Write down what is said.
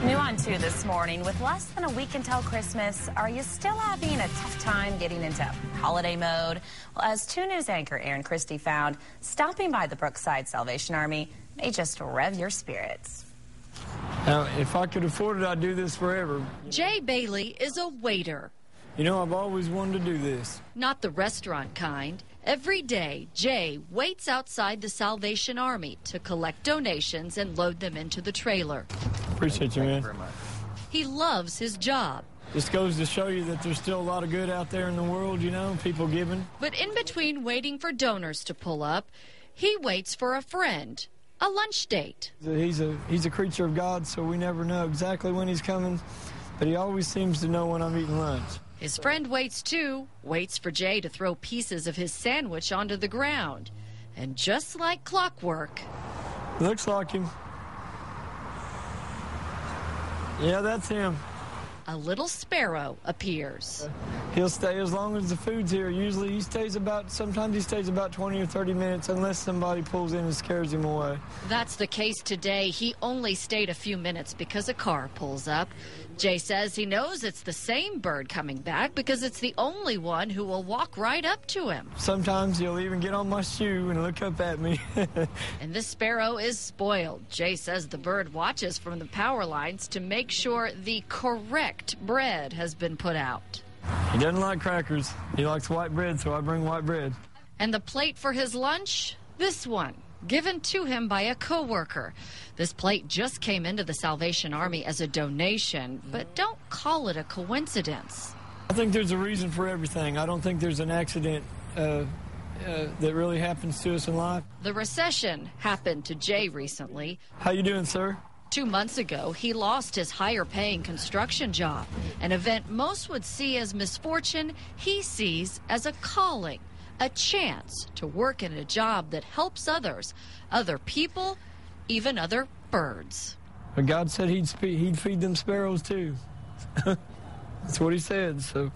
New on 2 this morning. With less than a week until Christmas, are you still having a tough time getting into holiday mode? Well, as 2 News anchor Aaron Christie found, stopping by the Brookside Salvation Army may just rev your spirits. Now, if I could afford it, I'd do this forever. Jay Bailey is a waiter. You know, I've always wanted to do this. Not the restaurant kind. Every day, Jay waits outside the Salvation Army to collect donations and load them into the trailer. Appreciate you, man. He loves his job. Just goes to show you that there's still a lot of good out there in the world, you know, people giving. But in between waiting for donors to pull up, he waits for a friend, a lunch date. He's a creature of God, so we never know exactly when he's coming, but he always seems to know when I'm eating lunch. His friend waits too, waits for Jay to throw pieces of his sandwich onto the ground. And just like clockwork... Looks like him. Yeah, that's him. A little sparrow appears. He'll stay as long as the food's here. Usually sometimes he stays about 20 or 30 minutes unless somebody pulls in and scares him away. That's the case today. He only stayed a few minutes because a car pulls up. Jay says he knows it's the same bird coming back because it's the only one who will walk right up to him. Sometimes he'll even get on my shoe and look up at me. And this sparrow is spoiled. Jay says the bird watches from the power lines to make sure the correct bread has been put out. He doesn't like crackers. He likes white bread, so I bring white bread. And the plate for his lunch? This one, given to him by a coworker. This plate just came into the Salvation Army as a donation, but don't call it a coincidence. I think there's a reason for everything. I don't think there's an accident that really happens to us in life. The recession happened to Jay recently. How you doing, sir? 2 months ago, he lost his higher-paying construction job. An event most would see as misfortune, he sees as a calling, a chance to work in a job that helps others, other people, even other birds. But God said he'd feed them sparrows too. That's what he said, so...